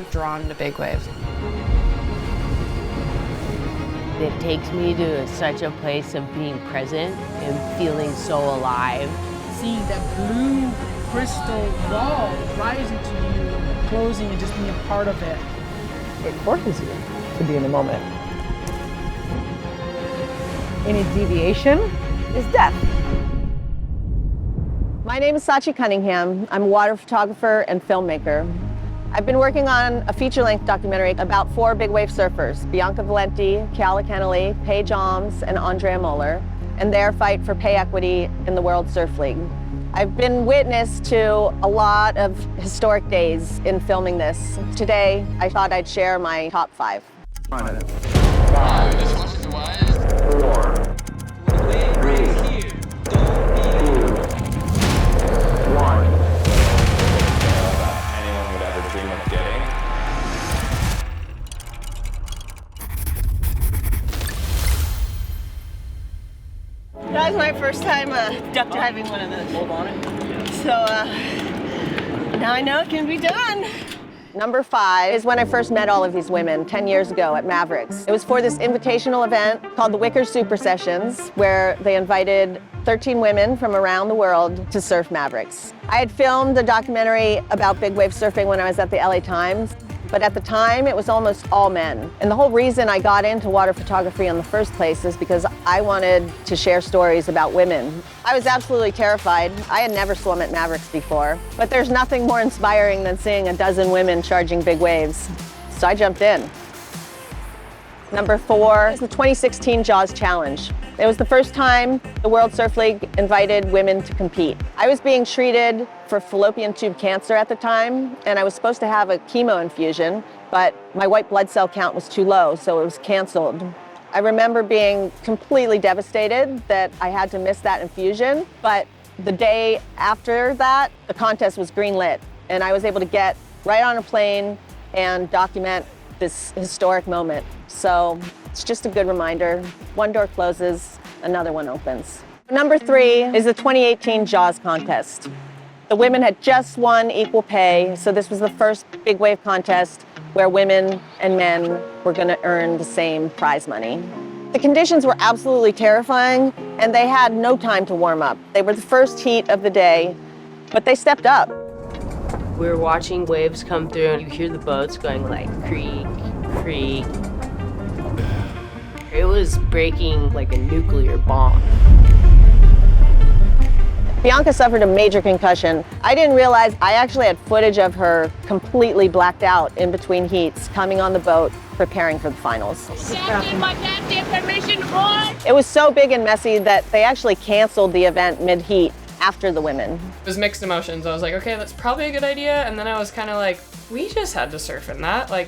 I'm drawn to big waves. It takes me to such a place of being present and feeling so alive. Seeing that blue crystal wall rising to you, closing and just being a part of it. It forces you to be in the moment. Any deviation is death. My name is Sachi Cunningham. I'm a water photographer and filmmaker. I've been working on a feature-length documentary about 4 big wave surfers, Bianca Valenti, Cal Invitational, Paige Alms, and Andrea Moeller, and their fight for pay equity in the World Surf League. I've been witness to a lot of historic days in filming this. Today, I thought I'd share my top 5. 5, 4, 3, 2, 1. Anyone would ever dream of getting. That was my first time duck diving one of those. Hold on it. So now I know it can be done. Number 5 is when I first met all of these women 10 years ago at Mavericks. It was for this invitational event called the Wicker Super Sessions, where they invited 13 women from around the world to surf Mavericks. I had filmed a documentary about big wave surfing when I was at the LA Times, but at the time it was almost all men. And the whole reason I got into water photography in the first place is because I wanted to share stories about women. I was absolutely terrified. I had never swum at Mavericks before, but there's nothing more inspiring than seeing a dozen women charging big waves. So I jumped in. Number 4 is the 2016 Jaws Challenge. It was the first time the World Surf League invited women to compete. I was being treated for fallopian tube cancer at the time, and I was supposed to have a chemo infusion, but my white blood cell count was too low, so it was canceled. I remember being completely devastated that I had to miss that infusion, but the day after that, the contest was greenlit, and I was able to get right on a plane and document this historic moment. So it's just a good reminder. One door closes, another one opens. Number 3 is the 2018 Jaws contest. The women had just won equal pay, so this was the first big wave contest where women and men were going to earn the same prize money. The conditions were absolutely terrifying, and they had no time to warm up. They were the first heat of the day, but they stepped up. We were watching waves come through and you hear the boats going like creak, creak. It was breaking like a nuclear bomb. Bianca suffered a major concussion. I didn't realize I actually had footage of her completely blacked out in between heats, coming on the boat, preparing for the finals. It was so big and messy that they actually canceled the event mid-heat after the women. It was mixed emotions. I was like, okay, that's probably a good idea. And then I was kind of like, we just had to surf in that. Like,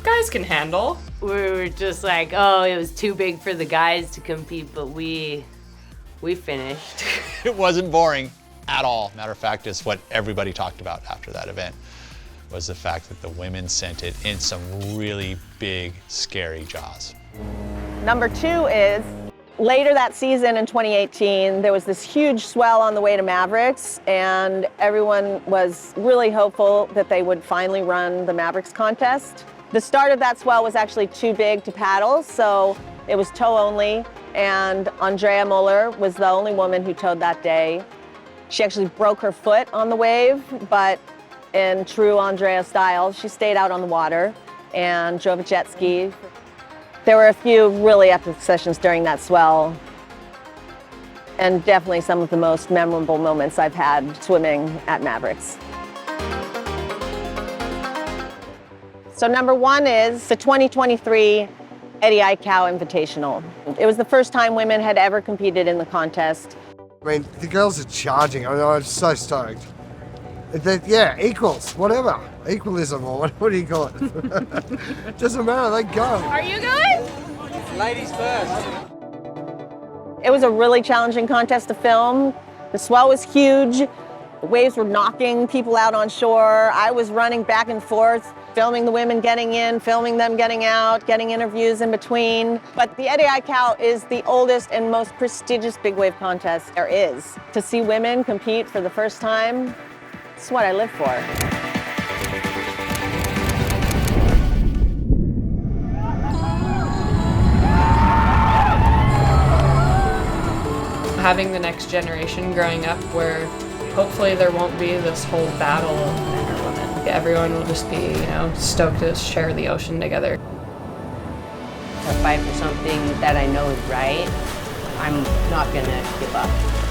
guys can handle. We were just like, oh, it was too big for the guys to compete, but we finished. It wasn't boring at all. Matter of fact, it's what everybody talked about after that event, was the fact that the women sent it in some really big, scary jaws. Number 2 is later that season in 2018, there was this huge swell on the way to Mavericks, and everyone was really hopeful that they would finally run the Mavericks contest. The start of that swell was actually too big to paddle, so it was tow only, and Andrea Moeller was the only woman who towed that day. She actually broke her foot on the wave, but in true Andrea style, she stayed out on the water and drove a jet ski. There were a few really epic sessions during that swell, and definitely some of the most memorable moments I've had swimming at Mavericks. So number 1 is the 2023 Ed Cal Invitational. It was the first time women had ever competed in the contest. I mean, the girls are charging. I mean, I'm so stoked. Yeah, equals, whatever. Equalism, or what do you call it? Doesn't matter, they go. Are you good? Ladies first. It was a really challenging contest to film. The swell was huge. The waves were knocking people out on shore. I was running back and forth, filming the women getting in, filming them getting out, getting interviews in between. But the Ed Cal is the oldest and most prestigious big wave contest there is. To see women compete for the first time, it's what I live for. having the next generation growing up where hopefully there won't be this whole battle of men or women. Everyone will just be, you know, stoked to share the ocean together. To fight for something that I know is right, I'm not gonna give up.